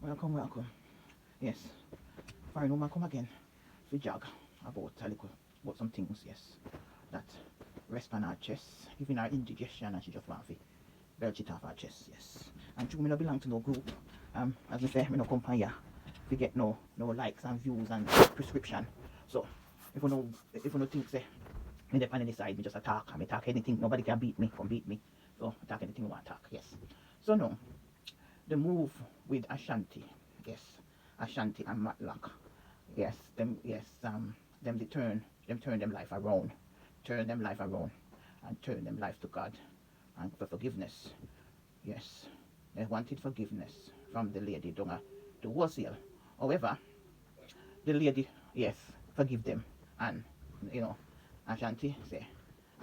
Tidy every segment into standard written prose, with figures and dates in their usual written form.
Welcome, welcome. Yes, foreign woman come again. We jog about a little, about some things, yes. That rest on her chest, giving her indigestion, and she just want to belch it off her chest, yes. And true, me no belong to no group. As I say, me no come here to get no likes and views and prescription. So if you no think say me dey on any side, me just attack. I talk anything. Nobody can beat me. Come beat me. So I talk anything I want to talk. Yes. So now the move with Ashanti. Yes. Ashanti and Matlock. Yes. Them turn them life around. Turn them life around and turn them life to God and for forgiveness. Yes. They wanted forgiveness from the lady down at the wholesale. However, the lady, yes, forgive them. And Ashanti say,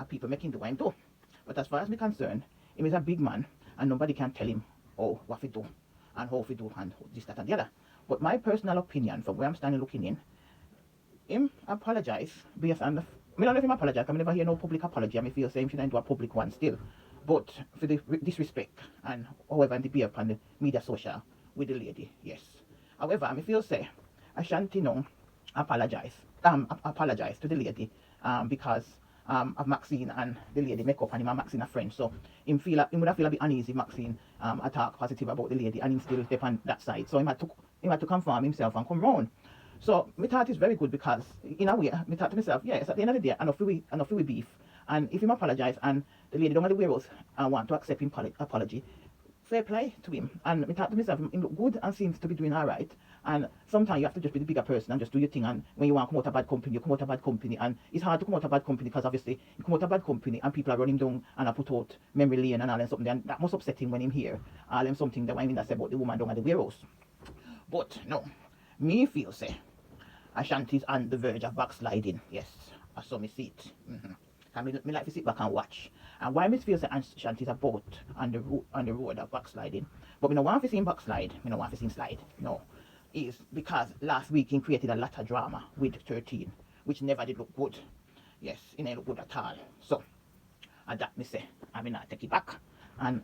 people making the wine do. But as far as me concerned, he is a big man and nobody can tell him what to do and how to do and this, that and the other. But my personal opinion from where I'm standing looking in, him apologize based on the, I don't know if him apologize, I never hear no public apology. I feel saying he shouldn't do a public one still. But for the disrespect and however and the behavior upon the media social with the lady, yes. However, I feel say Ashanti no apologize to the lady because of Maxine and the lady make up and him and Maxine a friend. So he would have feel a bit uneasy Maxine talk positive about the lady and him still step on that side. So he had to confirm himself and come round. So my thought is very good because in a way, I thought to myself, yes, at the end of the day, enough we beef. And if him apologize and the lady don't have the warehouse want to accept him apology, fair play to him. And I thought to myself, him look good and seems to be doing all right. And sometimes you have to just be the bigger person and just do your thing. And when you want to come out of bad company, you come out of bad company. And it's hard to come out of bad company because obviously you come out of bad company and people are running down and I put out memory lane and all and something. And that must upset him when him here. All them something that I mean that say about the woman down at the warehouse. But no, me feel say Ashanti's on the verge of backsliding. Yes, I saw me see it. I me like to sit back and watch. And why me feel say Ashanti's about on the road of backsliding. But me no want to see him backslide. Me no want to see him slide. No. Is because last week he created a lot of drama with 13, which never did look good. Yes, it didn't look good at all. So, and that me say, I mean, I take it back. And,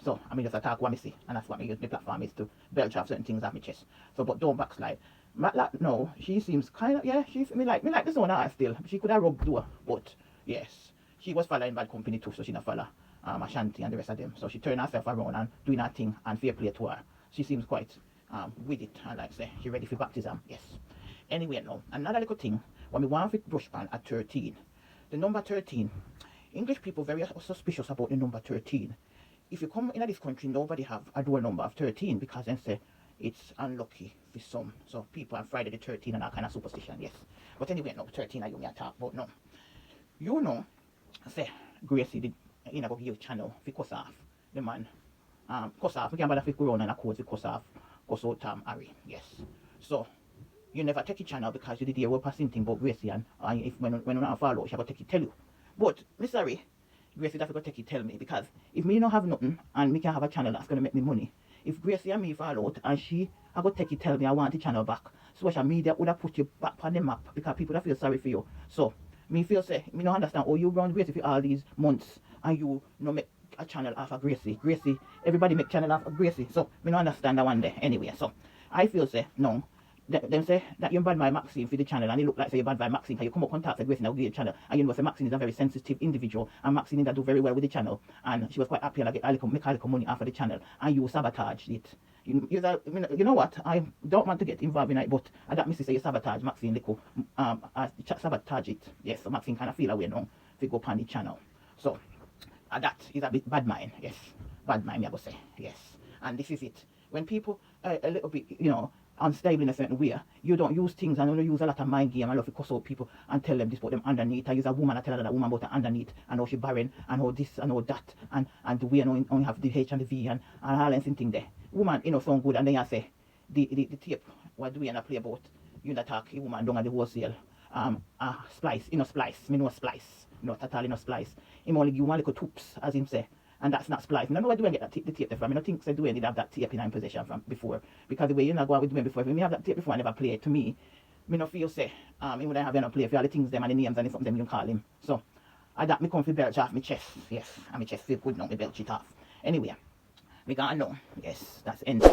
so, I mean, just attack what me see. And that's what me use my platform is to belch off certain things off my chest. So, but don't backslide. Matlock, no, she seems kind of, yeah, me like this one still. She could have rubbed door, but, yes, she was following bad company too, so she not follow Ashanti and the rest of them. So she turned herself around and doing her thing and fair play to her. She seems quite with it, and like say, she ready for baptism, yes. Anyway, now, another little thing, when we want to brush pan at 13, the number 13, English people very suspicious about the number 13. If you come in this country, nobody have a door number of 13 because then say, it's unlucky for some. So people on Friday the 13 and that kind of superstition, yes. But anyway, no, 13 I you may talk about, no. Say, Gracie did, go give channel for cuss off, the man. Cuss off, we can't bother for go around and a code for cuss off. So Harry, yes. So you never take a channel because you did hear what passing thing about Gracie and if when you not follow, she go take it tell you. But me sorry, Gracie have to go take it tell me because if me don't have nothing and me can have a channel that's gonna make me money. If Gracie and me fall out and she I go take it tell me I want the channel back, social media would have put you back on the map because people that feel sorry for you. So me feel say me don't understand how you run Gracie for all these months and you no make a channel off of Gracie. Everybody make channel off of Gracie. So me don't understand that one day anyway. So I feel say no. Them say that you bad by Maxine for the channel and it look like say you bad by Maxine because you come up contact with Gracie and give the channel and you know say Maxine is a very sensitive individual and Maxine did do very well with the channel and she was quite happy and I make a little money off of the channel and you sabotaged it. You know what? I don't want to get involved in it, but I that say you sabotage Maxine little sabotage it. Yes, so Maxine kind of feel away now if you go upon the channel. So that is a bit bad mind, yes. Bad mind, I go say, yes. And this is it. When people are a little bit, unstable in a certain way, you don't use things and you use a lot of mind game and love to cuss out people and tell them this about them underneath. I use a woman and tell another woman about her underneath and how she barren and how this and how that and the way only have the H and the V and all that thing there. Woman, sound good and then you say the tape what do we play about you attack a woman down at the wholesale splice, splice, me know splice. Not at all, splice. Him only give one little toops, as him say, and that's not splice. I don't know where do I get the tape from. I don't think Dwayne did have that tape in possession from before. Because the way you not go out with Dwayne before, if me have that tape before I never play it to me no feel say, he wouldn't have enough play for all the things them and the names and something them you call him. So I that me come for belch off my chest, yes, and my chest feel good now, me belch it off. Anyway, we gonna know, yes, that's end.